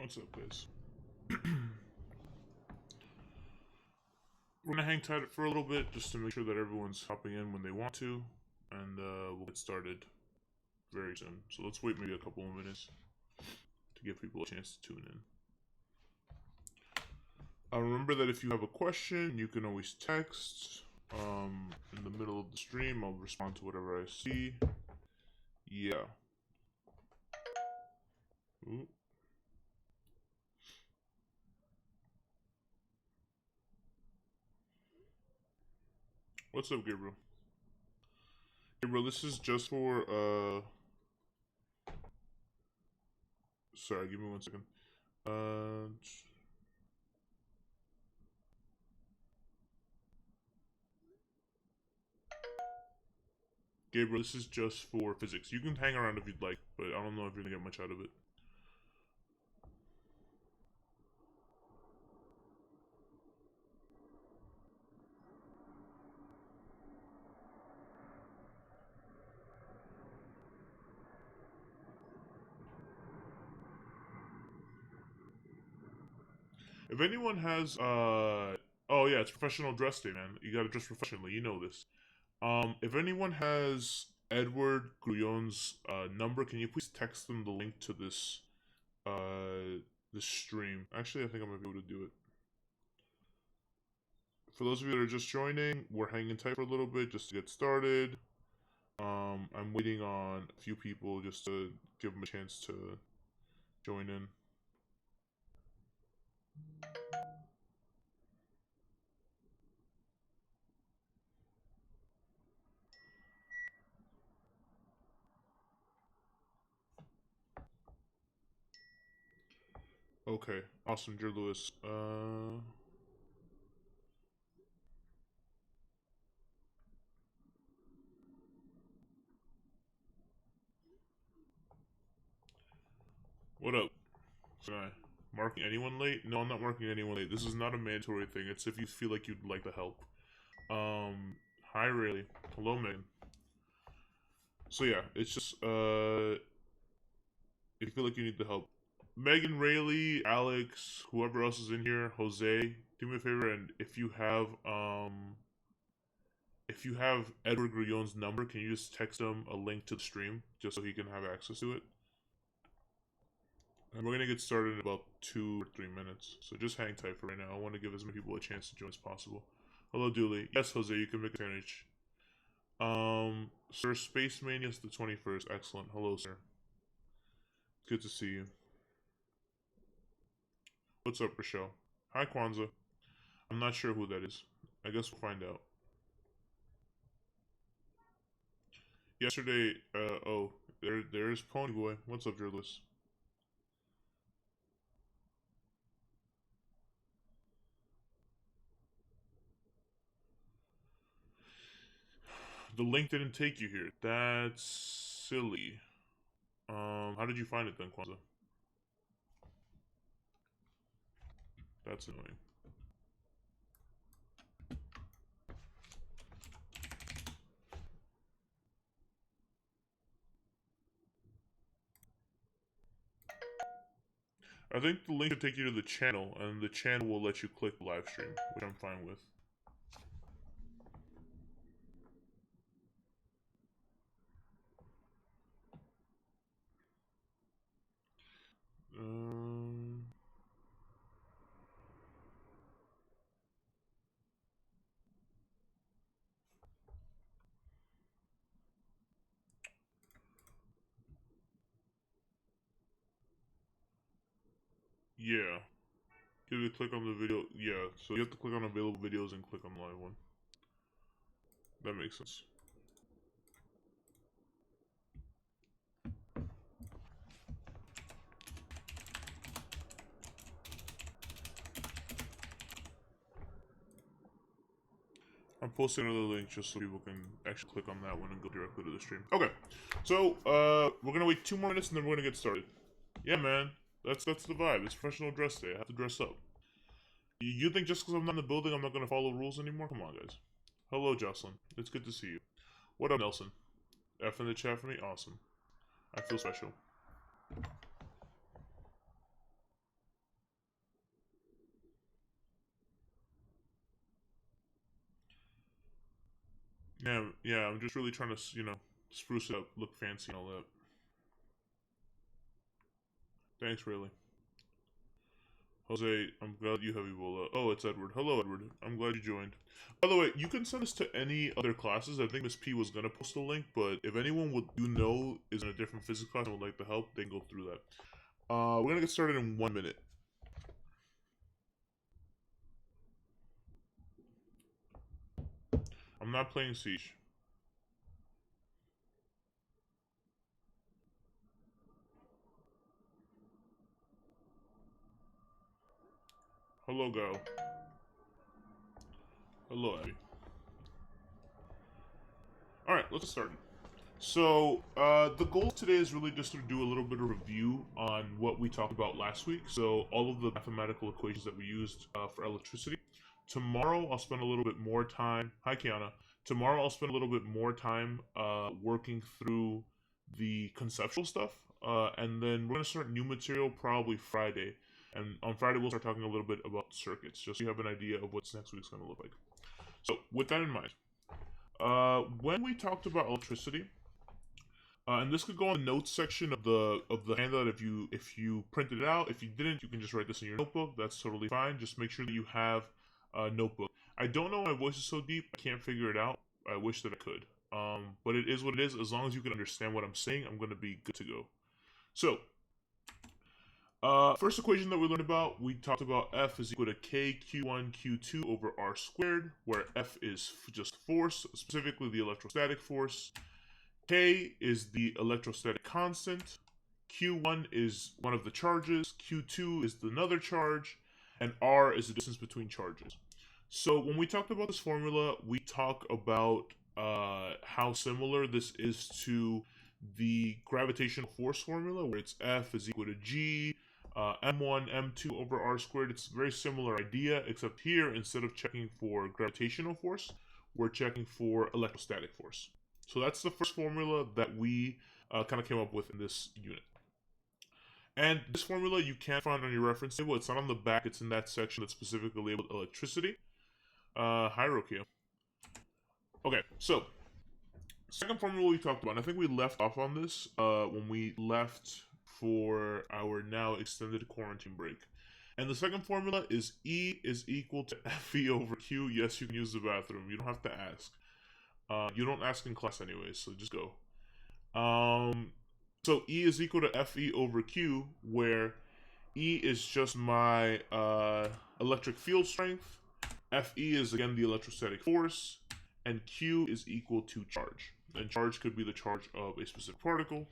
What's up, guys? We're gonna hang tight for a little bit just to make sure that everyone's hopping in when they want to, and we'll get started very soon. So let's wait maybe a couple of minutes to give people a chance to tune in. Remember that if you have a question, you can always text. In the middle of the stream, I'll respond to whatever I see. Yeah. Ooh. What's up, Gabriel? Gabriel, this is just for, sorry, give me 1 second. Gabriel, this is just for physics. You can hang around if you'd like, but I don't know if you're gonna get much out of it. If anyone has, oh yeah, it's Professional Dress Day, man. You gotta dress professionally, you know this. If anyone has Edward Grullon's number, can you please text them the link to this stream? Actually, I think I might be able to do it. For those of you that are just joining, we're hanging tight for a little bit just to get started. I'm waiting on a few people just to give them a chance to join in. Okay, awesome, Jer Lewis. What up? Sorry. Marking anyone late? No, I'm not marking anyone late. This is not a mandatory thing. It's if you feel like you'd like the help. Hi Rayleigh. Hello, Megan. So yeah, it's just, if you feel like you need the help. Megan, Rayleigh, Alex, whoever else is in here, Jose, do me a favor, and if you have Edward Grullon's number, can you just text him a link to the stream, just so he can have access to it? And we're gonna get started in about 2 or 3 minutes, so just hang tight for right now. I want to give as many people a chance to join as possible. Hello, Dooley. Yes, Jose, you can make a sandwich. Sir, Space Mania's the 21st. Excellent. Hello, sir. Good to see you. What's up, Rochelle? Hi, Kwanzaa. I'm not sure who that is. I guess we'll find out. Yesterday, oh, there's Ponyboy. What's up, Drilless? The link didn't take you here. That's silly. How did you find it then, Kwanzaa? That's annoying. I think the link should take you to the channel, and the channel will let you click the live stream, which I'm fine with. Yeah. You have to click on the video. Yeah, so you have to click on available videos and click on the live one. That makes sense. I'm posting another link just so people can actually click on that one and go directly to the stream. Okay, so we're gonna wait 2 more minutes and then we're gonna get started. Yeah, man, that's the vibe. It's Professional Dress Day. I have to dress up. You think just because I'm not in the building, I'm not gonna follow rules anymore? Come on, guys. Hello, Jocelyn. It's good to see you. What up, Nelson? F in the chat for me? Awesome. I feel special. Yeah, I'm just really trying to, spruce it up, look fancy and all that. Thanks, really. Jose, I'm glad you have Ebola. Oh, it's Edward. Hello, Edward. I'm glad you joined. By the way, you can send this to any other classes. I think Miss P was gonna post a link, but if anyone is in a different physics class and would like the help, they can go through that. We're gonna get started in 1 minute. I'm not playing Siege. Hello, Gal. Hello, Abby. Alright, let's get started. So, the goal today is really just to do a little bit of review on what we talked about last week. So, all of the mathematical equations that we used for electricity. Tomorrow, I'll spend a little bit more time. Hi, Kiana. Tomorrow, I'll spend a little bit more time working through the conceptual stuff. And then we're going to start new material probably Friday. And on Friday, we'll start talking a little bit about circuits, just so you have an idea of what next week's going to look like. So, with that in mind, when we talked about electricity, and this could go on the notes section of the handout if you printed it out. If you didn't, you can just write this in your notebook. That's totally fine. Just make sure that you have a notebook. I don't know why my voice is so deep. I can't figure it out. I wish that I could. But it is what it is. As long as you can understand what I'm saying, I'm going to be good to go. So, first equation that we learned about, we talked about F is equal to KQ1 Q2 over R squared, where F is just force, specifically the electrostatic force. K is the electrostatic constant, Q1 is one of the charges, Q2 is another charge, and R is the distance between charges. So when we talked about this formula, we talk about how similar this is to the gravitational force formula, where it's F is equal to G, M1, M2 over R squared. It's a very similar idea, except here, instead of checking for gravitational force, we're checking for electrostatic force. So that's the first formula that we kind of came up with in this unit. And this formula you can find on your reference table. It's not on the back. It's in that section that's specifically labeled electricity. Hi, Rokia. Okay, so second formula we talked about. And I think we left off on this when we left for our now extended quarantine break. And the second formula is E is equal to FE over Q. Yes, you can use the bathroom. You don't have to ask. You don't ask in class anyways, so just go. So E is equal to Fe over Q, where E is just my electric field strength, Fe is again the electrostatic force, and Q is equal to charge. And charge could be the charge of a specific particle.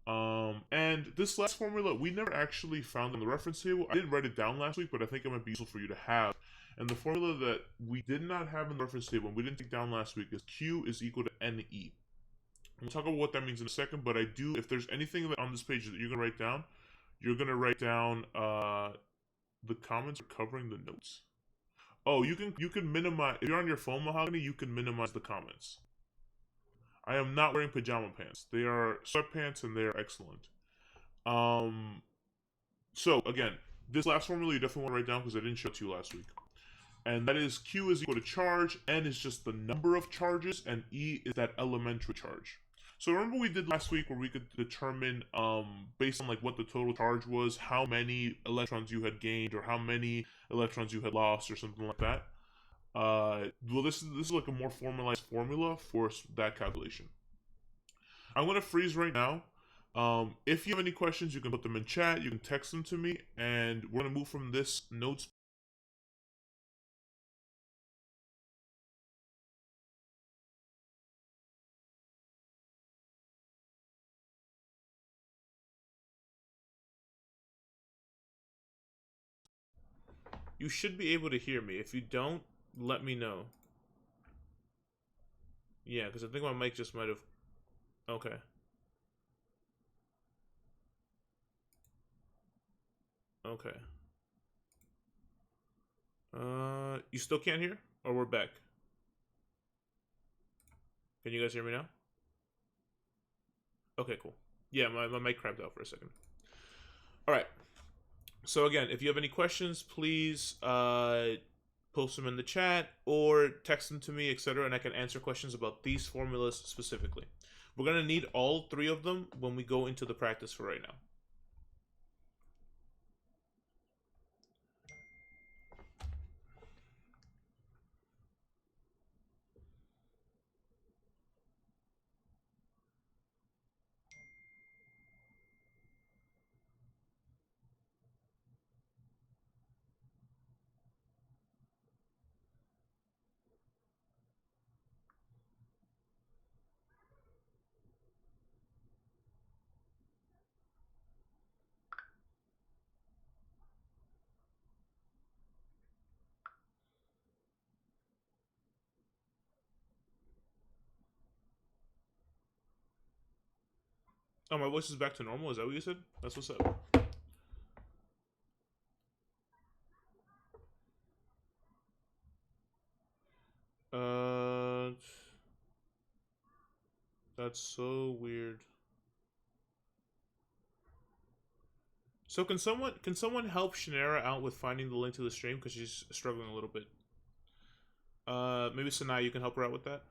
And this last formula, we never actually found in the reference table. I didn't write it down last week, but I think it might be useful for you to have. And the formula that we did not have in the reference table, and we didn't take down last week, is Q is equal to NE. We'll talk about what that means in a second, but I do, if there's anything that on this page that you're going to write down, you're going to write down, the comments are covering the notes. Oh, you can minimize, if you're on your phone, Mahogany, you can minimize the comments. I am not wearing pajama pants. They are sweatpants and they are excellent. So again, this last formula you definitely want to write down because I didn't show it to you last week. And that is Q is equal to charge, N is just the number of charges, and E is that elementary charge. So remember we did last week where we could determine, based on like what the total charge was, how many electrons you had gained or how many electrons you had lost or something like that. Well, this is like a more formalized formula for that calculation. I'm gonna freeze right now. If you have any questions, you can put them in chat. You can text them to me, and we're gonna move from this notes. You should be able to hear me. If you don't, let me know. Yeah, because I think my mic just might have... Okay. Okay. You still can't hear? Or we're back? Can you guys hear me now? Okay, cool. Yeah, my mic crapped out for a second. Alright. So again, if you have any questions, please post them in the chat, or text them to me, etc., and I can answer questions about these formulas specifically. We're going to need all 3 of them when we go into the practice for right now. Oh, my voice is back to normal? Is that what you said? That's what's up. That's so weird. So can someone help Shinera out with finding the link to the stream, because she's struggling a little bit. Maybe Sanai, you can help her out with that.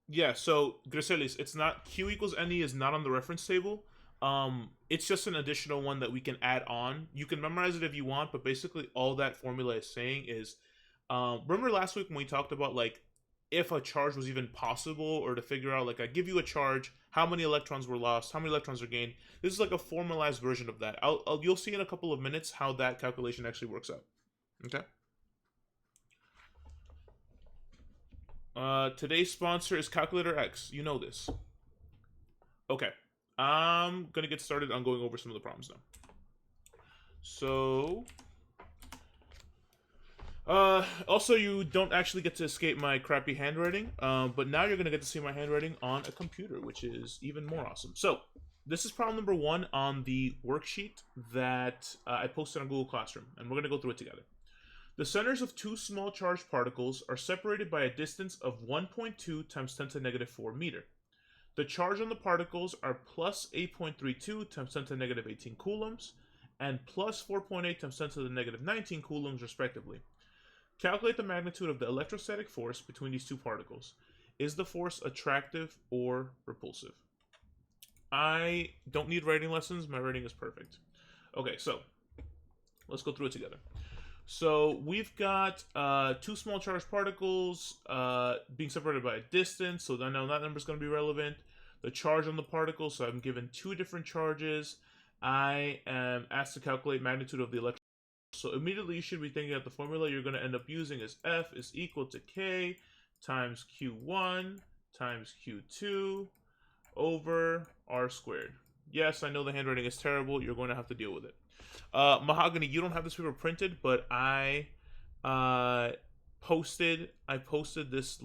Yeah, so Griselis, it's not Q equals NE is not on the reference table. It's just an additional one that we can add on. You can memorize it if you want, but basically all that formula is saying is, remember last week when we talked about like if a charge was even possible, or to figure out like I give you a charge, how many electrons were lost, how many electrons are gained. This is like a formalized version of that. You'll see in a couple of minutes how that calculation actually works out. Okay. Today's sponsor is Calculator X. You know this. Okay. I'm gonna get started on going over some of the problems now. So, also you don't actually get to escape my crappy handwriting, but now you're gonna get to see my handwriting on a computer, which is even more awesome. So, this is problem number 1 on the worksheet that I posted on Google Classroom, and we're gonna go through it together. The centers of 2 small charged particles are separated by a distance of 1.2 times 10 to the negative 4 meter. The charge on the particles are plus 8.32 times 10 to the negative 18 coulombs and plus 4.8 times 10 to the negative 19 coulombs, respectively. Calculate the magnitude of the electrostatic force between these 2 particles. Is the force attractive or repulsive? I don't need writing lessons. My writing is perfect. Okay, so let's go through it together. So we've got 2 small charged particles being separated by a distance, so I know that number is going to be relevant. The charge on the particle, so I'm given 2 different charges. I am asked to calculate magnitude of the electron. So immediately you should be thinking that the formula you're going to end up using is F is equal to K times Q1 times Q2 over R squared. Yes, I know the handwriting is terrible. You're going to have to deal with it. Mahogany, you don't have this paper printed, but I posted this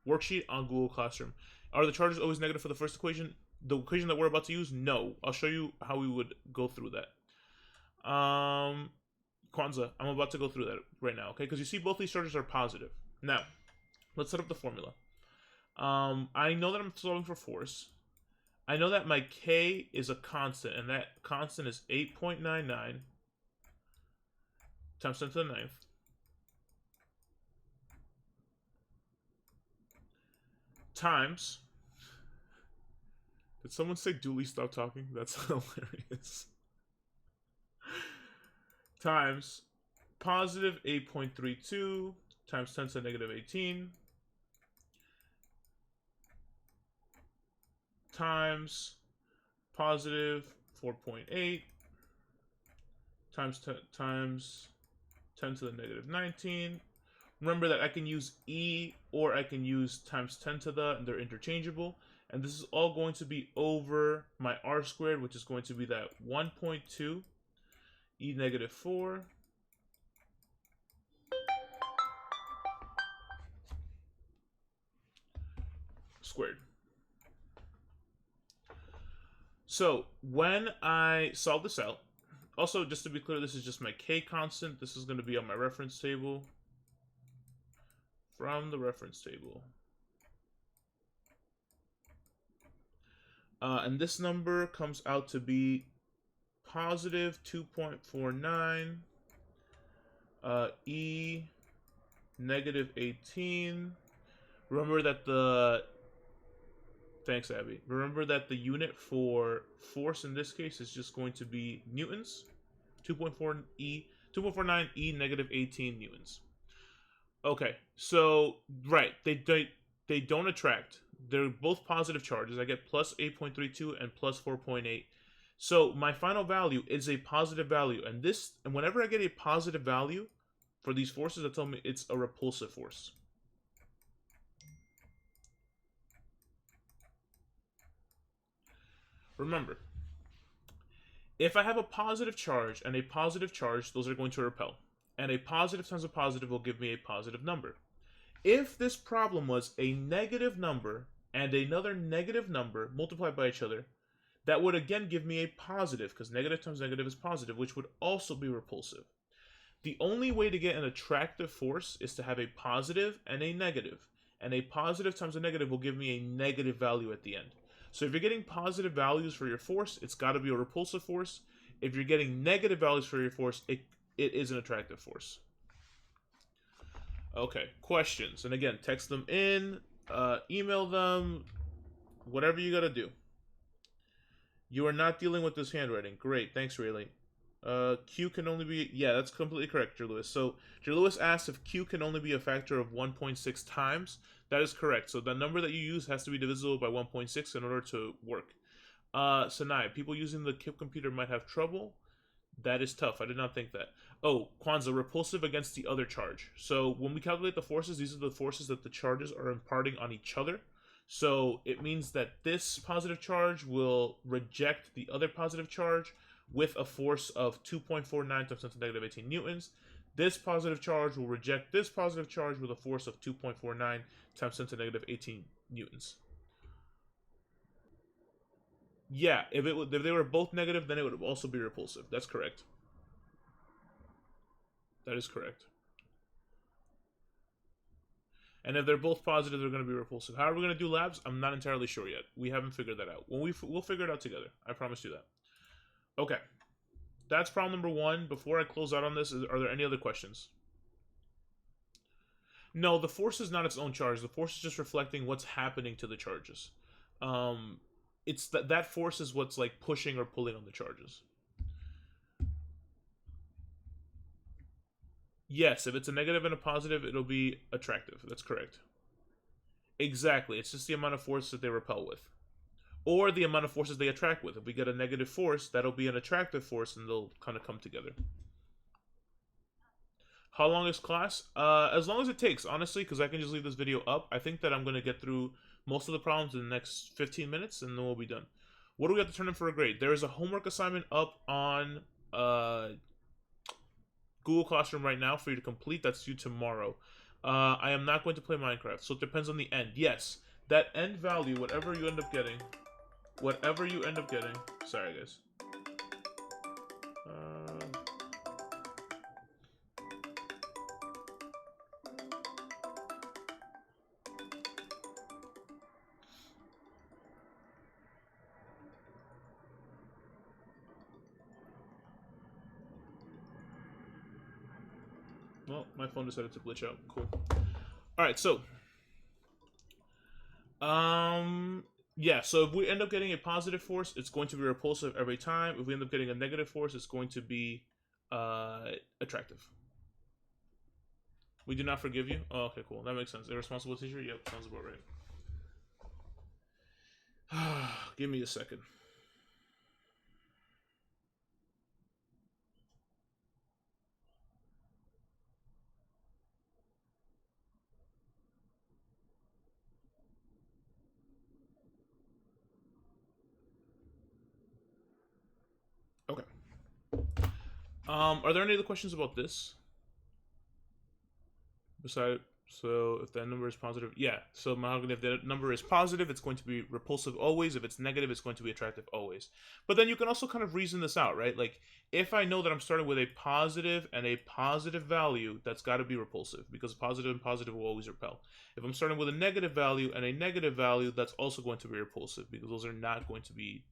worksheet on Google Classroom. Are the charges always negative for the first equation? The equation that we're about to use? No. I'll show you how we would go through that. Kwanzaa, I'm about to go through that right now, okay? Because you see both these charges are positive. Now, let's set up the formula. I know that I'm solving for force. I know that my K is a constant, and that constant is 8.99 times 10 to the 9th times... Did someone say Dooley stop talking? That's hilarious. Times positive 8.32 times 10 to the negative 18 times positive 4.8 times 10 to the negative 19. Remember that I can use E or I can use times 10 to the, and they're interchangeable. And this is all going to be over my R squared, which is going to be that 1.2 E negative 4 squared. So when I solve this out, Also, just to be clear, this is just my K constant. This is going to be on my reference table. From the reference table. And this number comes out to be positive 2.49 E negative 18. Remember that the... Thanks, Abby. Remember that the unit for force in this case is just going to be newtons. 2.49 E negative 18 newtons. Okay, so, right, they don't attract. They're both positive charges. I get plus 8.32 and plus 4.8. So my final value is a positive value. And whenever I get a positive value for these forces, that tell me it's a repulsive force. Remember, if I have a positive charge and a positive charge, those are going to repel. And a positive times a positive will give me a positive number. If this problem was a negative number and another negative number multiplied by each other, that would again give me a positive, because negative times negative is positive, which would also be repulsive. The only way to get an attractive force is to have a positive and a positive times a negative will give me a negative value at the end. So if you're getting positive values for your force, it's got to be a repulsive force. If you're getting negative values for your force, it is an attractive force. Okay, questions. And again, text them in, email them, whatever you gotta do. You are not dealing with this handwriting. Great, thanks, Rayleigh. Q can only be... Yeah, that's completely correct, Jer Lewis. So, Jer Lewis asked if Q can only be a factor of 1.6 times. That is correct. So, the number that you use has to be divisible by 1.6 in order to work. Sanai, people using the KIP computer might have trouble. That is tough. I did not think that. Oh, Kwanzaa, repulsive against the other charge. So when we calculate the forces, these are the forces that the charges are imparting on each other. So it means that this positive charge will reject the other positive charge with a force of 2.49 times 10 to the negative 18 newtons. This positive charge will reject this positive charge with a force of 2.49 times 10 to the negative 18 newtons. Yeah, if they were both negative, then it would also be repulsive. That's correct. That is correct. And if they're both positive, they're going to be repulsive. How are we going to do labs? I'm not entirely sure yet. We haven't figured that out. We'll figure it out together. I promise you that. Okay. That's problem number 1. Before I close out on this, are there any other questions? No, the force is not its own charge. The force is just reflecting what's happening to the charges. It's that force is what's like pushing or pulling on the charges. Yes, if it's a negative and a positive, it'll be attractive. That's correct. Exactly. It's just the amount of force that they repel with. Or the amount of forces they attract with. If we get a negative force, that'll be an attractive force, and they'll kind of come together. How long is class? As long as it takes, honestly, because I can just leave this video up. I think that I'm going to get through most of the problems in the next 15 minutes, and then we'll be done. What do we have to turn in for a grade? There is a homework assignment up on Google Classroom right now for you to complete. That's due tomorrow. I am not going to play Minecraft, so it depends on the end. Yes, that end value, whatever you end up getting, sorry guys. Well, my phone decided to glitch out. Cool. Alright, so yeah, so if we end up getting a positive force, it's going to be repulsive every time. If we end up getting a negative force, it's going to be attractive. We do not forgive you? Oh, okay, cool. That makes sense. Irresponsible teacher? Yep, sounds about right. Give me a second. Okay. Are there any other questions about this? Besides, So if that number is positive, yeah. So mahogany, if that number is positive, it's going to be repulsive always. If it's negative, it's going to be attractive always. But then you can also kind of reason this out, right? Like if I know that I'm starting with a positive and a positive value, that's got to be repulsive because positive and positive will always repel. If I'm starting with a negative value and a negative value, that's also going to be repulsive because those are not going to be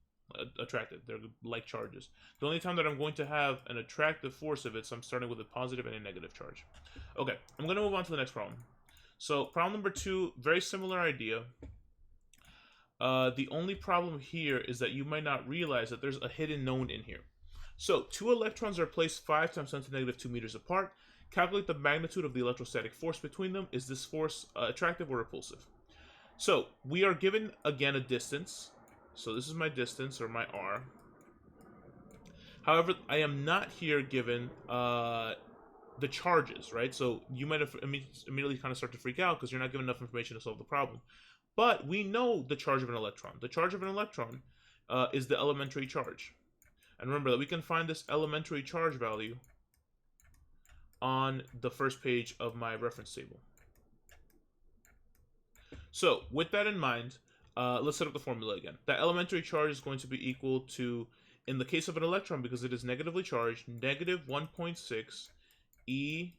attractive. They're like charges. The only time that I'm going to have an attractive force of it, so I'm starting with a positive and a negative charge. Okay, I'm going to move on to the next problem. So problem number 2, very similar idea. The only problem here is that you might not realize that there's a hidden known in here. So 2 electrons are placed 5 times 10 to the negative 2 meters apart. Calculate the magnitude of the electrostatic force between them. Is this force attractive or repulsive? So we are given, again, a distance. So this is my distance, or my r. However, I am not here given the charges, right? So you might have immediately kind of start to freak out because you're not given enough information to solve the problem. But we know the charge of an electron. The charge of an electron is the elementary charge. And remember that we can find this elementary charge value on the first page of my reference table. So with that in mind, let's set up the formula again. That elementary charge is going to be equal to, in the case of an electron, because it is negatively charged, negative 1.6 E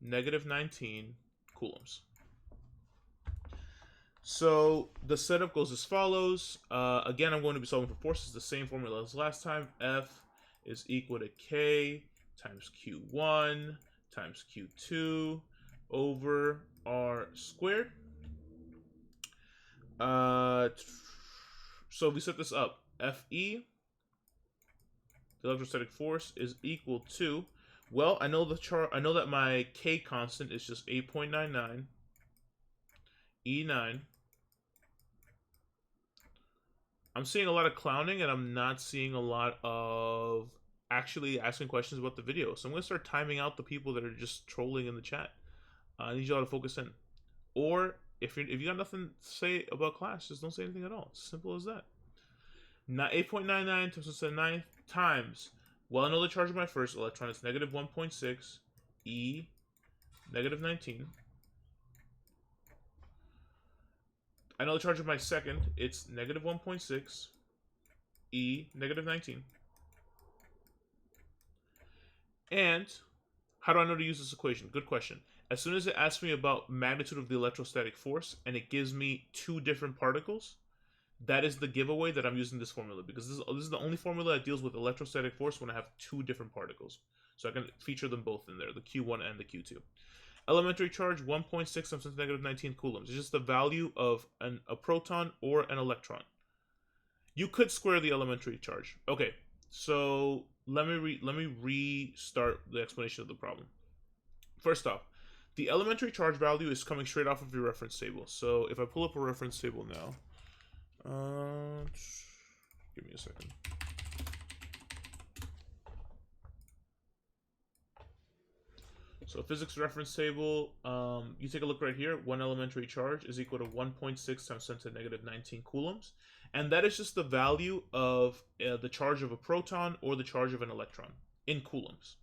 negative 19 coulombs. So the setup goes as follows. Again, I'm going to be solving for forces, the same formula as last time. F is equal to K times Q1 times Q2 over R squared. So we set this up. Fe, the electrostatic force, is equal to, well, I know that my K constant is just 8.99 E9. I'm seeing a lot of clowning, and I'm not seeing a lot of actually asking questions about the video. So I'm going to start timing out the people that are just trolling in the chat. I need you all to focus in. Or if you got nothing to say about class, just don't say anything at all. It's simple as that. Not 8.99 times 10 to the 9th times, well, I know the charge of my first electron is negative 1.6 E negative 19. I know the charge of my second, it's negative 1.6 E negative 19. And how do I know to use this equation? Good question. As soon as it asks me about magnitude of the electrostatic force and it gives me 2 different particles, that is the giveaway that I'm using this formula, because this is the only formula that deals with electrostatic force when I have 2 different particles. So I can feature them both in there, the Q1 and the Q2. Elementary charge, 1.6 times 10 to the negative 19 coulombs. It's just the value of a proton or an electron. You could square the elementary charge. Okay, so let me restart the explanation of the problem. First off, the elementary charge value is coming straight off of your reference table. So if I pull up a reference table now, give me a second. So physics reference table, you take a look right here. 1 elementary charge is equal to 1.6 times 10 to the negative 19 coulombs. And that is just the value of the charge of a proton or the charge of an electron in coulombs.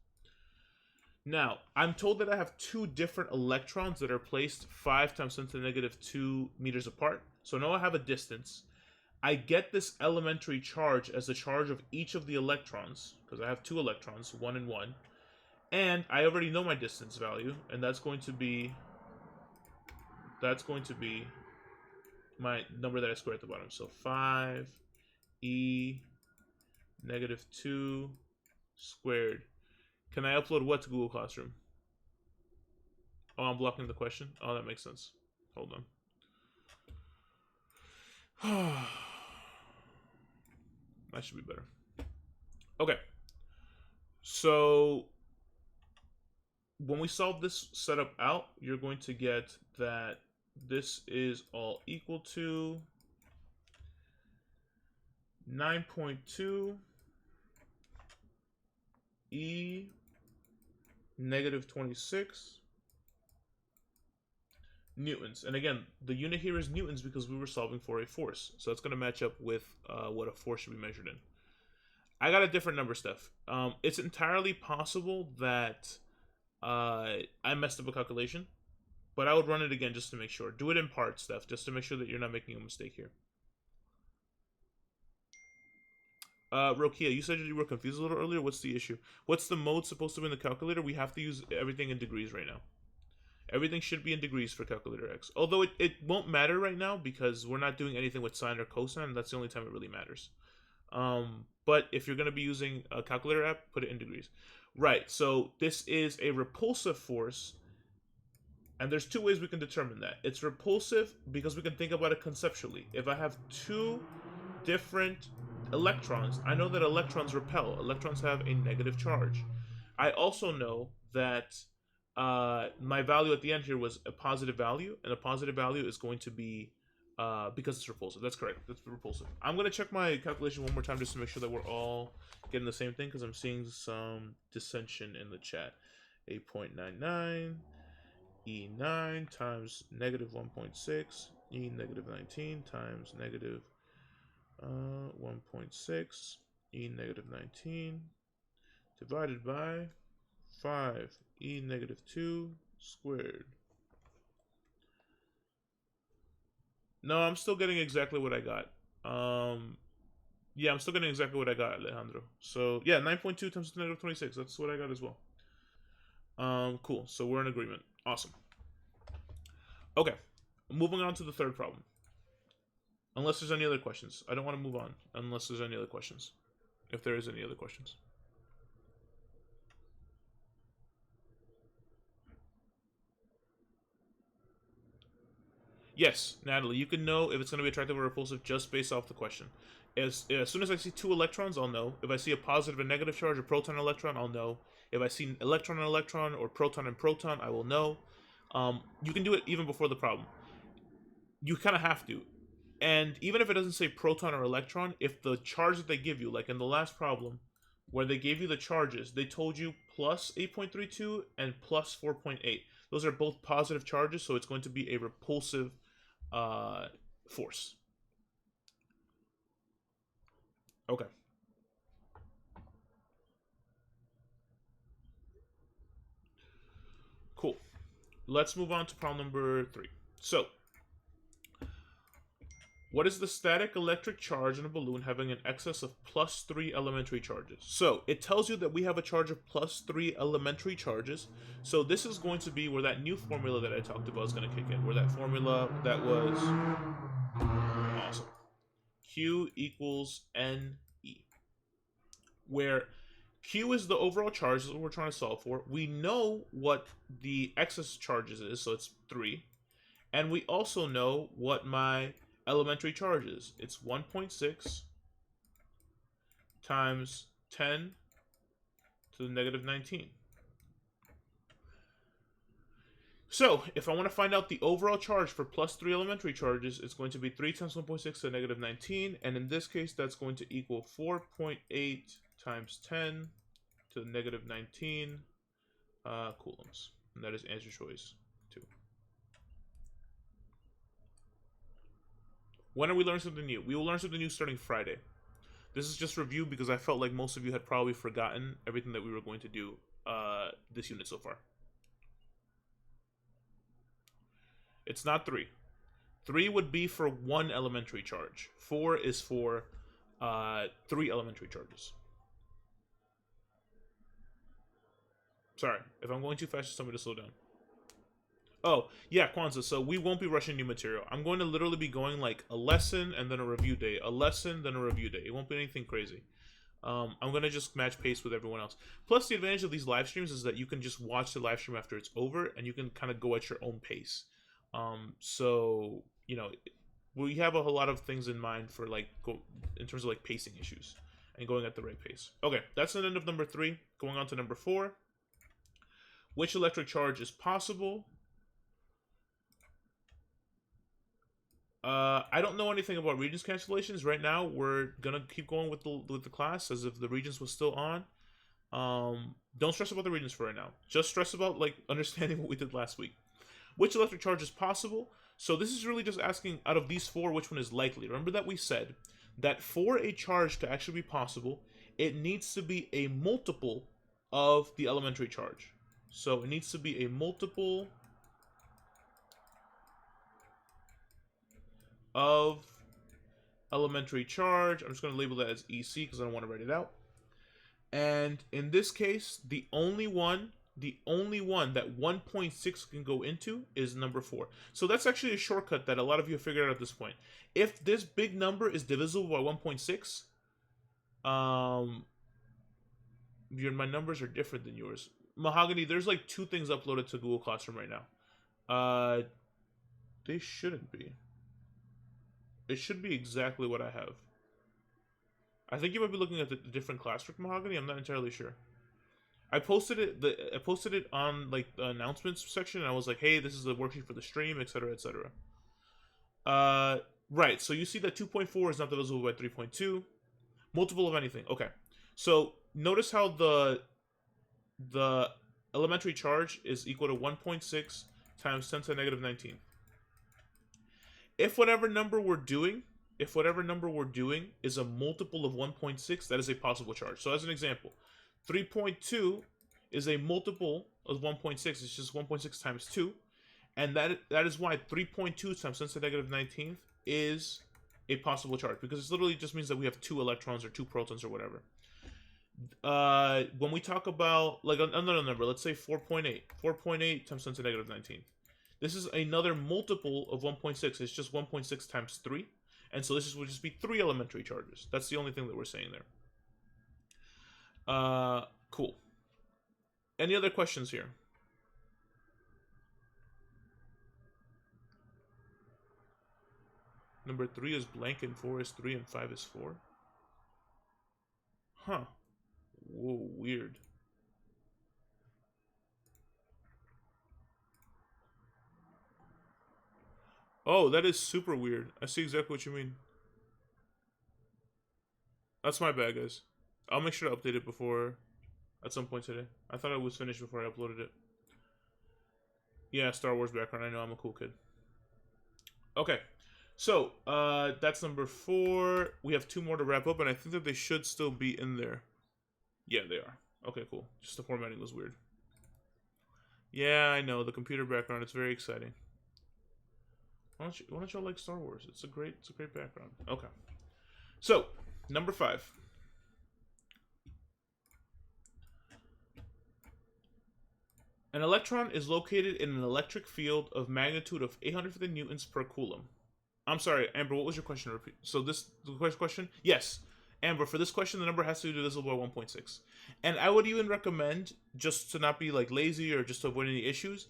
Now, I'm told that I have 2 different electrons that are placed 5 times 10 to the negative 2 meters apart. So now I have a distance. I get this elementary charge as the charge of each of the electrons, because I have 2 electrons, 1 and 1. And I already know my distance value, and that's going to be my number that I square at the bottom. So 5 E negative 2 squared. Can I upload what to Google Classroom? Oh, I'm blocking the question? Oh, that makes sense. Hold on. That should be better. Okay. So when we solve this setup out, you're going to get that this is all equal to 9.2 E negative 26 newtons. And again, the unit here is newtons because we were solving for a force. So it's going to match up with what a force should be measured in. I got a different number, Steph. It's entirely possible that I messed up a calculation. But I would run it again just to make sure. Do it in parts, Steph, just to make sure that you're not making a mistake here. Rokia, you said you were confused a little earlier. What's the issue? What's the mode supposed to be in the calculator? We have to use everything in degrees right now. Everything should be in degrees for calculator X. Although it won't matter right now because we're not doing anything with sine or cosine. That's the only time it really matters. But if you're going to be using a calculator app, put it in degrees. Right, so this is a repulsive force. And there's two ways we can determine that. It's repulsive because we can think about it conceptually. If I have two different electrons, I know that electrons repel. Electrons have a negative charge. I also know that my value at the end here was a positive value, and a positive value is going to be because it's repulsive. That's correct. That's repulsive. I'm going to check my calculation one more time just to make sure that we're all getting the same thing because I'm seeing some dissension in the chat. 8.99 E9 times negative 1.6 E negative 19 times negative 1.6 E negative 19 divided by 5 E negative 2 squared. No, I'm still getting exactly what I got. Yeah, I'm still getting exactly what I got, Alejandro. So, yeah, 9.2 times negative 26. That's what I got as well. Cool. So we're in agreement. Awesome. Okay. Moving on to the third problem. Unless there's any other questions. I don't want to move on unless there's any other questions. If there is any other questions. Yes, Natalie, you can know if it's going to be attractive or repulsive just based off the question. As soon as I see two electrons, I'll know. If I see a positive and negative charge, or proton and electron, I'll know. If I see electron and electron, or proton and proton, I will know. You can do it even before the problem. You kind of have to. And even if it doesn't say proton or electron, if the charge that they give you, like in the last problem, where they gave you the charges, they told you plus 8.32 and plus 4.8. Those are both positive charges, so it's going to be a repulsive force. Okay. Cool. Let's move on to problem number 3. So, what is the static electric charge in a balloon having an excess of plus 3 elementary charges? So, it tells you that we have a charge of plus 3 elementary charges. So, this is going to be where that new formula that I talked about is going to kick in. Where that formula that was awesome. Q equals NE. Where Q is the overall charge, is what we're trying to solve for. We know what the excess charges is, so it's 3. And we also know what my elementary charge is. It's 1.6 times 10 to the negative 19. So, if I want to find out the overall charge for plus 3 elementary charges, it's going to be 3 times 1.6 to the negative 19. And in this case, that's going to equal 4.8 times 10 to the negative 19 coulombs. And that is answer choice 2. When are we learning something new? We will learn something new starting Friday. This is just review because I felt like most of you had probably forgotten everything that we were going to do this unit so far. It's not 3. 3 would be for 1 elementary charge. 4 is for 3 elementary charges. Sorry, if I'm going too fast, just tell me to slow down. Oh, yeah, Kwanzaa, so we won't be rushing new material. I'm going to literally be going like a lesson and then a review day. A lesson, then a review day. It won't be anything crazy. I'm going to just match pace with everyone else. Plus, the advantage of these live streams is that you can just watch the live stream after it's over, and you can kind of go at your own pace. So, you know, we have a whole lot of things in mind for, like, in terms of, like, pacing issues and going at the right pace. Okay, that's the end of number 3. Going on to number 4. Which electric charge is possible? I don't know anything about regions cancellations. Right now, we're gonna keep going with the class as if the regions was still on. Don't stress about the regions for right now. Just stress about, like, understanding what we did last week. Which electric charge is possible? So this is really just asking, out of these 4, which one is likely? Remember that we said that for a charge to actually be possible, it needs to be a multiple of the elementary charge. So it needs to be a multiple of elementary charge. I'm just going to label that as EC because I don't want to write it out. And in this case, the only one that 1.6 can go into is number 4. So that's actually a shortcut that a lot of you have figured out at this point. If this big number is divisible by 1.6, my numbers are different than yours. Mahogany, there's like 2 things uploaded to Google Classroom right now. They shouldn't be. It should be exactly what I have. I think you might be looking at the different classwork, Mahogany. I'm not entirely sure. I posted it on like the announcements section, and I was like, "Hey, this is the worksheet for the stream, etc., etc." Right. So you see that 2.4 is not divisible by 3.2. Multiple of anything. Okay. So notice how the elementary charge is equal to 1.6 times 10 to the negative 19. If whatever number we're doing is a multiple of 1.6, that is a possible charge. So as an example, 3.2 is a multiple of 1.6. It's just 1.6 times 2. And that is why 3.2 times 10 to the negative 19th is a possible charge. Because it literally just means that we have 2 electrons or 2 protons or whatever. When we talk about, like, another number, let's say 4.8. 4.8 times 10 to the negative 19th. This is another multiple of 1.6. It's just 1.6 times 3. And so this would just be 3 elementary charges. That's the only thing that we're saying there. Cool. Any other questions here? Number 3 is blank and 4 is 3 and 5 is 4. Huh. Whoa, weird. Oh, that is super weird. I see exactly what you mean. That's my bad, guys. I'll make sure to update it before, at some point today. I thought I was finished before I uploaded it. Yeah, Star Wars background. I know, I'm a cool kid. Okay. So, that's number 4. We have 2 more to wrap up, and I think that they should still be in there. Yeah, they are. Okay, cool. Just the formatting was weird. Yeah, I know. The computer background, it's very exciting. Why don't y'all like Star Wars? It's a great background. Okay. So, number 5. An electron is located in an electric field of magnitude of 850 newtons per coulomb. I'm sorry, Amber, what was your question? Repeat. So the question? Yes. Amber, for this question, the number has to be divisible by 1.6. And I would even recommend, just to not be like lazy or just to avoid any issues,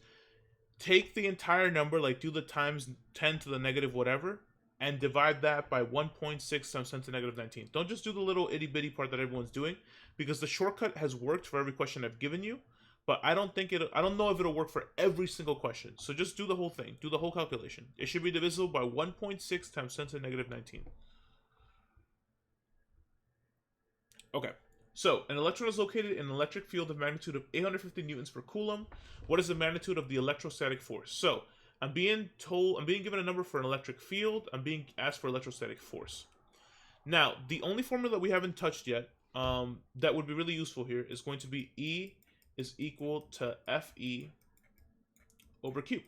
take the entire number, like do the times 10 to the negative whatever, and divide that by 1.6 times 10 to the negative 19. Don't just do the little itty bitty part that everyone's doing, because the shortcut has worked for every question I've given you, but I don't know if it'll work for every single question. So just do the whole thing, do the whole calculation. It should be divisible by 1.6 times 10 to the negative 19. Okay. So, an electron is located in an electric field of magnitude of 850 newtons per coulomb. What is the magnitude of the electrostatic force? So, I'm being given a number for an electric field. I'm being asked for electrostatic force. Now, the only formula that we haven't touched yet, that would be really useful here, is going to be E is equal to Fe over Q.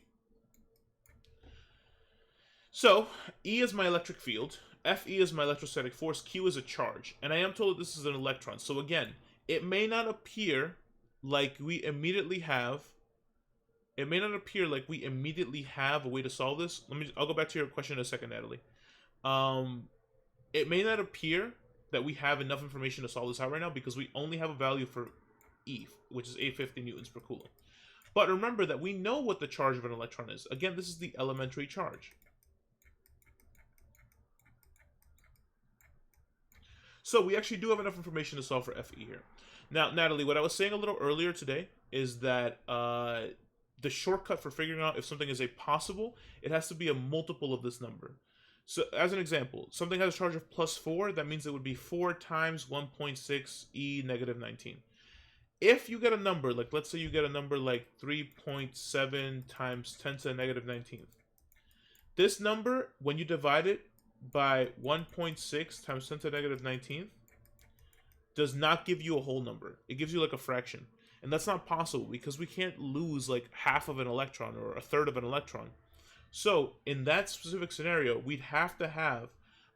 So, E is my electric field. Fe is my electrostatic force, Q is a charge, and I am told that this is an electron. So again, it may not appear like we immediately have a way to solve this. I'll go back to your question in a second, Natalie. It may not appear that we have enough information to solve this out right now because we only have a value for E, which is 850 newtons per coulomb. But remember that we know what the charge of an electron is. Again, this is the elementary charge. So we actually do have enough information to solve for Fe here. Now, Natalie, what I was saying a little earlier today is that the shortcut for figuring out if something is a possible, it has to be a multiple of this number. So as an example, something has a charge of plus 4, that means it would be 4 times 1.6 e negative 19. If you get a number, like let's say you get a number like 3.7 times 10 to the negative 19th. This number, when you divide it by 1.6 times 10 to the negative 19th, does not give you a whole number. It gives you like a fraction. And that's not possible because we can't lose like half of an electron or a third of an electron. So in that specific scenario, we'd have to have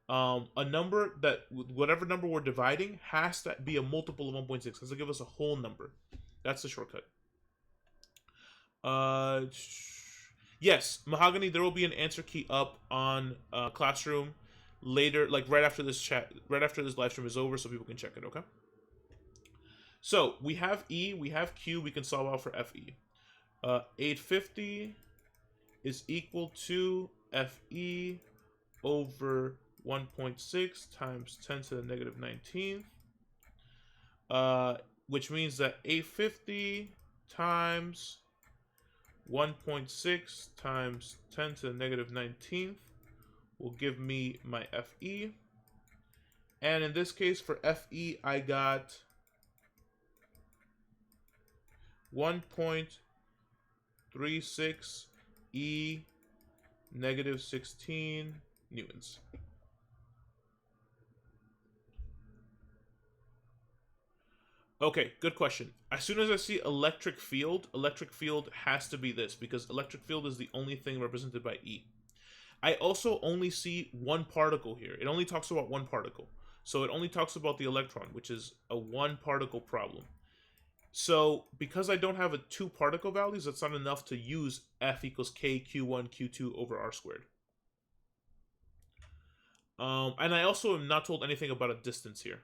a number that whatever number we're dividing has to be a multiple of 1.6. Has to give us a whole number. That's the shortcut. Yes, Mahogany, there will be an answer key up on Classroom later, like right after this live stream is over, so people can check it, okay? So we have E, we have Q, we can solve out for FE. 850 is equal to FE over 1.6 times 10 to the negative 19th, which means that 850 times 1.6 times 10 to the negative 19th will give me my FE. And in this case, for FE, I got 1.36 E negative 16 newtons. Okay, good question. As soon as I see electric field has to be this, because electric field is the only thing represented by E. I also only see one particle here. It only talks about one particle. So it only talks about the electron, which is a one particle problem. So because I don't have a two particle values, that's not enough to use F equals K Q1 Q2 over R squared. And I also am not told anything about a distance here.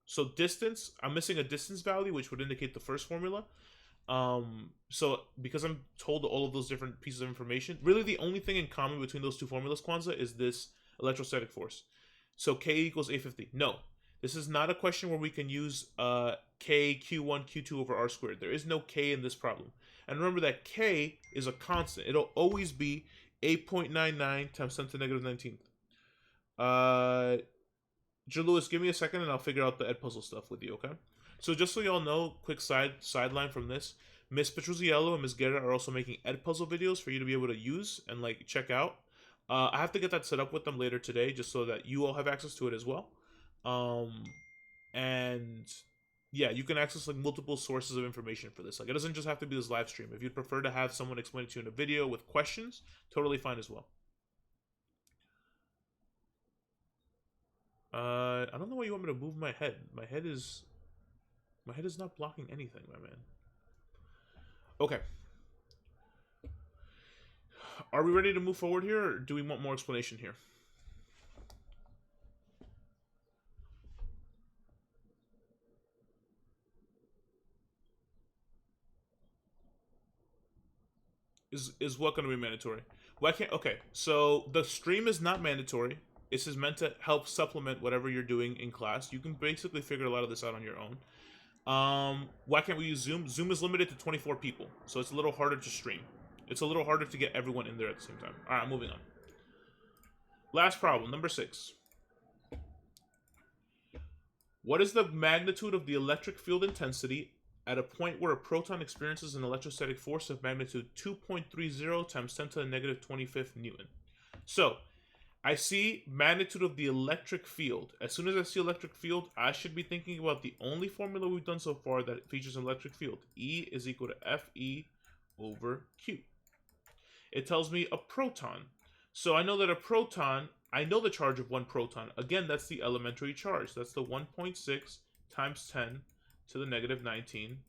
So distance, I'm missing a distance value, which would indicate the first formula. So because I'm told all of those different pieces of information, really the only thing in common between those two formulas, Kwanzaa, is this electrostatic force. So K equals 850. No, this is not a question where we can use K Q1 Q2 over R squared. There is no K in this problem. And remember that K is a constant. It'll always be 8.99 times 10 to the negative 19th. Joe Lewis, give me a second and I'll figure out the Edpuzzle stuff with you, okay? So just so y'all know, quick sideline from this, Miss Petruzziello and Miss Guerra are also making Edpuzzle videos for you to be able to use and like check out. I have to get that set up with them later today just so that you all have access to it as well. And yeah, you can access like multiple sources of information for this. Like it doesn't just have to be this live stream. If you'd prefer to have someone explain it to you in a video with questions, totally fine as well. I don't know why you want me to move my head. My head is not blocking anything, my man. Okay. Are we ready to move forward here, or do we want more explanation here? Is what going to be mandatory? Why can't? Okay, so the stream is not mandatory. This is meant to help supplement whatever you're doing in class. You can basically figure a lot of this out on your own. Why can't we use Zoom? Zoom is limited to 24 people, so it's a little harder to stream. It's a little harder to get everyone in there at the same time. All right, moving on. Last problem, number 6. What is the magnitude of the electric field intensity at a point where a proton experiences an electrostatic force of magnitude 2.30 times 10 to the negative 25th Newton? So, I see magnitude of the electric field. As soon as I see electric field, I should be thinking about the only formula we've done so far that features an electric field. E is equal to Fe over Q. It tells me a proton. So I know that a proton, I know the charge of one proton. Again, that's the elementary charge. That's the 1.6 times 10 to the negative 19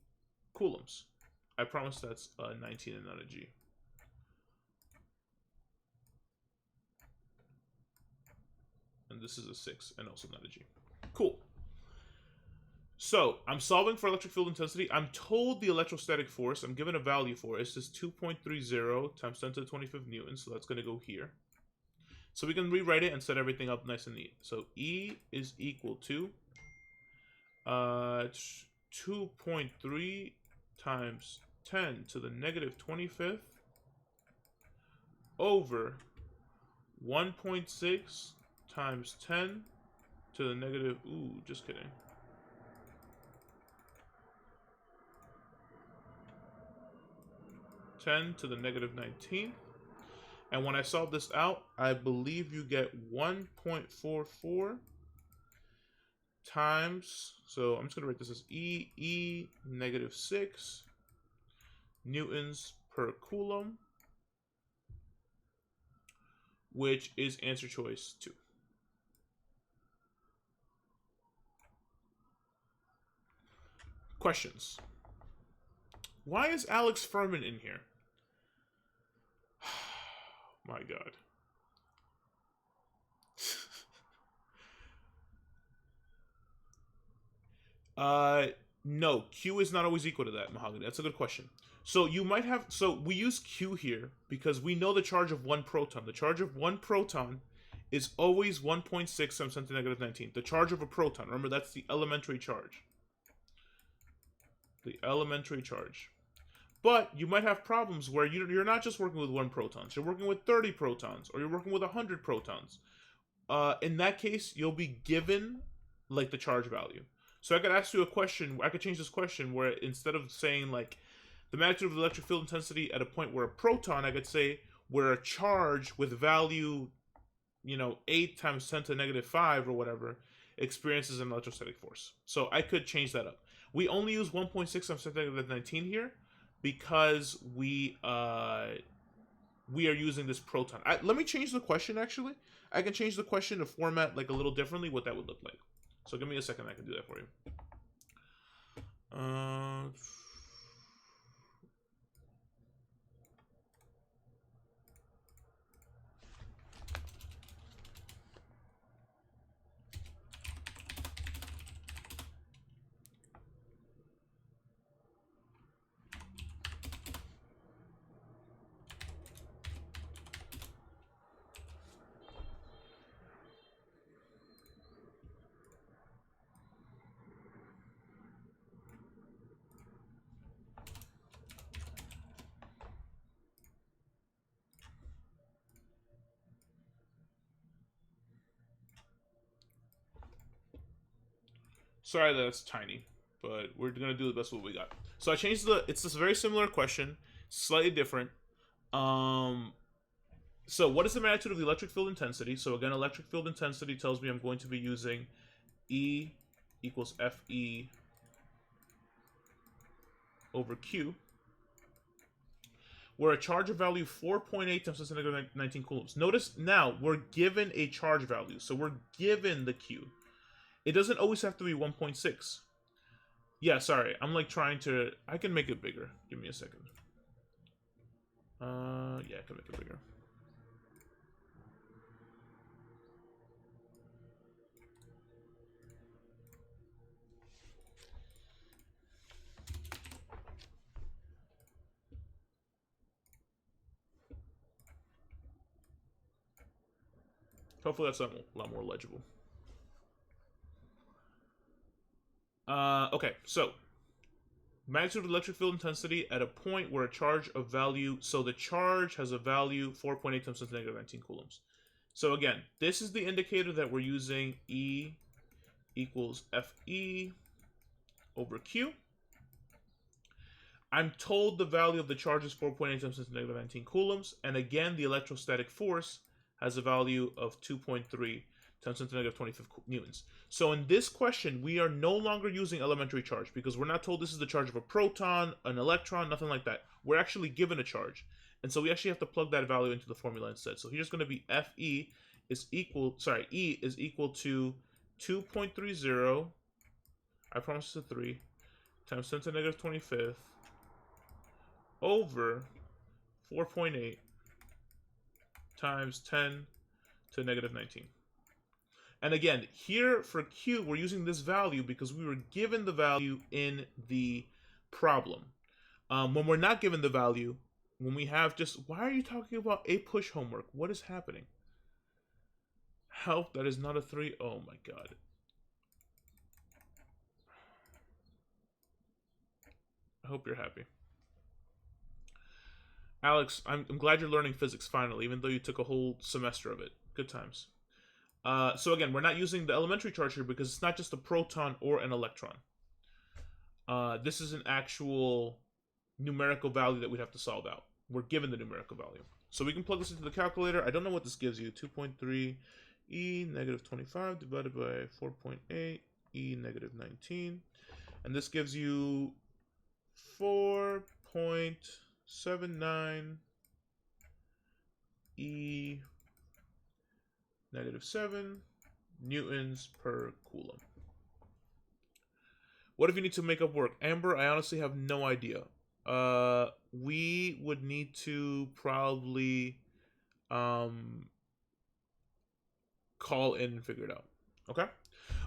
coulombs. I promise that's a 19 and not a G. And this is a 6 and also not a G. Cool. So I'm solving for electric field intensity. I'm told the electrostatic force, I'm given a value for it. It's just 2.30 times 10 to the 25th Newton. So that's going to go here. So we can rewrite it and set everything up nice and neat. So E is equal to 2.3 times 10 to the negative 25th over 1.6 times 10 to the negative, just kidding. (10 to the negative 19). And when I solve this out, I believe you get 1.44 times, so I'm just going to write this as E negative 6 newtons per coulomb which is answer choice 2. Questions. Why is Alex Furman in here? My God. No, Q is not always equal to that, Mahogany. That's a good question. So you might have, so we use Q here because we know the charge of 1 proton. The charge of 1 proton is always 1.6 times 10 to the negative 19. The charge of a proton, remember that's the elementary charge. The elementary charge. But you might have problems where you're not just working with 1 proton. You're working with 30 protons, or you're working with 100 protons. In that case, you'll be given like the charge value. So I could ask you a question. I could change this question where instead of saying like the magnitude of the electric field intensity at a point where a proton, I could say where a charge with value, 8 times 10 to the negative 5 or whatever experiences an electrostatic force. So I could change that up. We only use 1.6 times 10 to the negative 19 here because we are using this proton. Let me change the question actually. I can change the question to format like a little differently what that would look like. So give me a second, I can do that for you. Sorry that it's tiny, but we're gonna do the best with what we got. So I changed it's this very similar question, slightly different. So what is the magnitude of the electric field intensity? So again, electric field intensity tells me I'm going to be using E equals Fe over Q, where a charge of value 4.8 times 10 to the negative 19 coulombs. Notice now we're given a charge value, so we're given the Q. It doesn't always have to be 1.6. Yeah, sorry. I'm like trying to... I can make it bigger. Give me a second. Yeah, I can make it bigger. Hopefully that's a lot more legible. Okay, so magnitude of electric field intensity at a point where a charge of value, so the charge has a value 4.8 times 10 to the negative 19 coulombs. So again, this is the indicator that we're using, E equals Fe over Q. I'm told the value of the charge is 4.8 times 10 to the negative 19 coulombs, and again, the electrostatic force has a value of 2.3 times 10 to the negative 25 newtons. So in this question, we are no longer using elementary charge because we're not told this is the charge of a proton, an electron, nothing like that. We're actually given a charge. And so we actually have to plug that value into the formula instead. So here's going to be Fe is equal, E is equal to 2.30, I promise it's a 3, times 10 to the negative 25th over 4.8 times 10 to the negative 19. And again, here for Q, we're using this value because we were given the value in the problem. When we're not given the value, when we have just... Why are you talking about a push homework? What is happening? Help, that is not a 3. Oh my god. I hope you're happy. Alex, I'm glad you're learning physics finally, even though you took a whole semester of it. Good times. So again, we're not using the elementary charge here because it's not just a proton or an electron. This is an actual numerical value that we'd have to solve out. We're given the numerical value. So we can plug this into the calculator. I don't know what this gives you. 2.3 E negative 25 divided by 4.8 E negative 19. And this gives you 4.79 E -7 newtons per coulomb. What if you need to make up work? Amber, I honestly have no idea. We would need to probably call in and figure it out. Okay?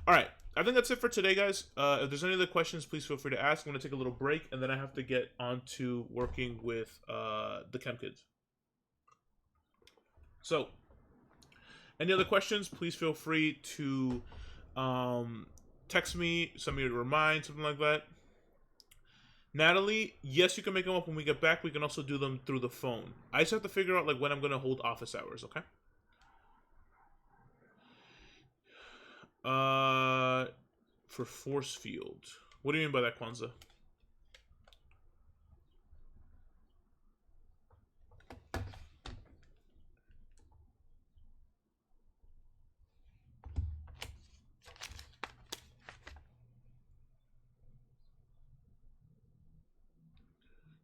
All right. I think that's it for today, guys. If there's any other questions, please feel free to ask. I'm going to take a little break, and then I have to get on to working with the Chem Kids. So, any other questions, please feel free to text me, send me a remind, something like that. Natalie, yes, you can make them up when we get back. We can also do them through the phone. I just have to figure out like when I'm going to hold office hours, okay? For force field. What do you mean by that, Kwanzaa?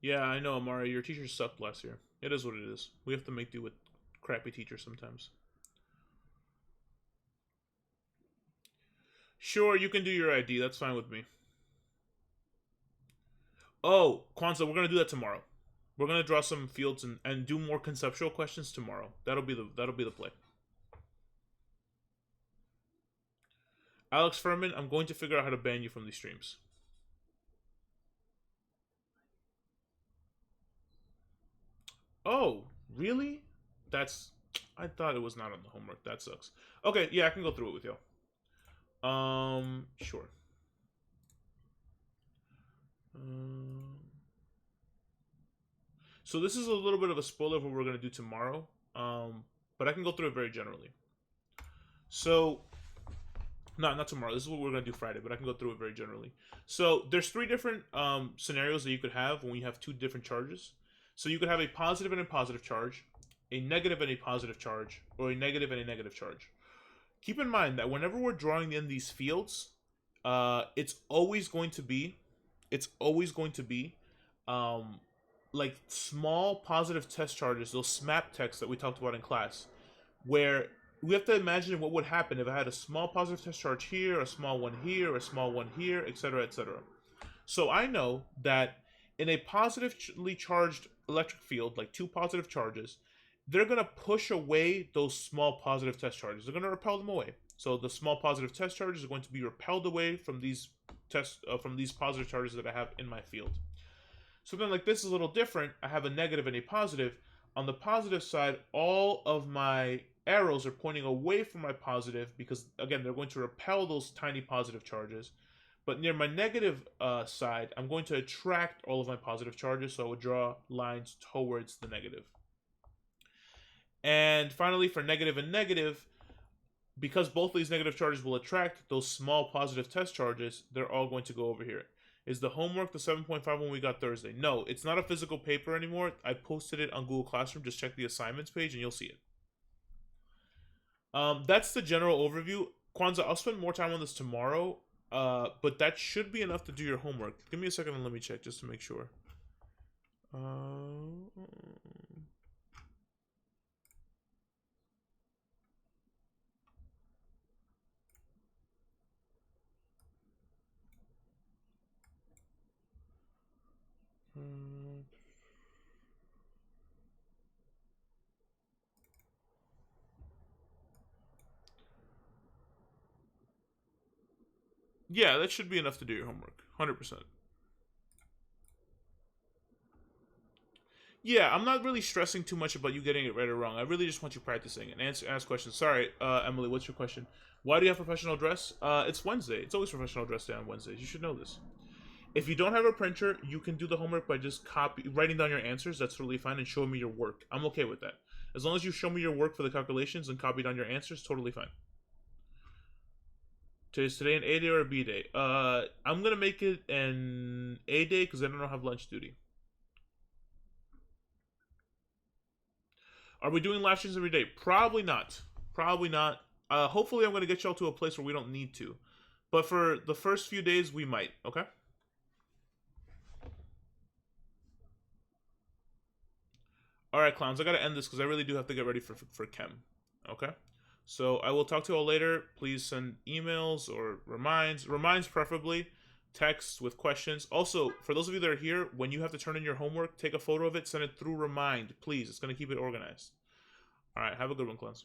Yeah, I know, Amari. Your teacher sucked last year. It is what it is. We have to make do with crappy teachers sometimes. Sure, you can do your ID. That's fine with me. Oh, Kwanzaa, we're gonna do that tomorrow. We're gonna draw some fields and do more conceptual questions tomorrow. That'll be the play. Alex Furman, I'm going to figure out how to ban you from these streams. Oh, really? I thought it was not on the homework. That sucks. Okay, yeah, I can go through it with you. Sure. So this is a little bit of a spoiler of what we're going to do tomorrow, but I can go through it very generally. So, no, not tomorrow. This is what we're going to do Friday, but I can go through it very generally. So there's 3 different scenarios that you could have when you have 2 different charges. So you could have a positive and a positive charge, a negative and a positive charge, or a negative and a negative charge. Keep in mind that whenever we're drawing in these fields, it's always going to be like small positive test charges, those SMAP texts that we talked about in class, where we have to imagine what would happen if I had a small positive test charge here, a small one here, a small one here, etc., etc. So I know that in a positively charged electric field, like 2 positive charges, they're going to push away those small positive test charges. They're going to repel them away. So the small positive test charges are going to be repelled away from these positive charges that I have in my field. Something like this is a little different. I have a negative and a positive. On the positive side, all of my arrows are pointing away from my positive because, again, they're going to repel those tiny positive charges. But near my negative side, I'm going to attract all of my positive charges, so I would draw lines towards the negative. And finally, for negative and negative, because both of these negative charges will attract those small positive test charges, they're all going to go over here. Is the homework the 7.5 one we got Thursday? No, it's not a physical paper anymore. I posted it on Google Classroom. Just check the assignments page and you'll see it. That's the general overview. Kwanzaa, I'll spend more time on this tomorrow, but that should be enough to do your homework. Give me a second and let me check just to make sure. Yeah, that should be enough to do your homework. 100%. Yeah, I'm not really stressing too much about you getting it right or wrong. I really just want you practicing and ask questions. Sorry, Emily, what's your question? Why do you have professional dress? It's Wednesday. It's always professional dress day on Wednesdays. You should know this. If you don't have a printer, you can do the homework by just writing down your answers. That's totally fine, and showing me your work. I'm okay with that. As long as you show me your work for the calculations and copy down your answers, totally fine. Is today an A day or a B day? I'm gonna make it an A day because I don't have lunch duty. Are we doing live streams every day? Probably not. Probably not. Hopefully I'm gonna get y'all to a place where we don't need to. But for the first few days, we might, okay? Alright, clowns, I gotta end this because I really do have to get ready for chem. Okay? So I will talk to you all later. Please send emails or reminds preferably, texts with questions. Also, for those of you that are here, when you have to turn in your homework, take a photo of it, send it through Remind, please. It's going to keep it organized. All right, have a good one, Clance.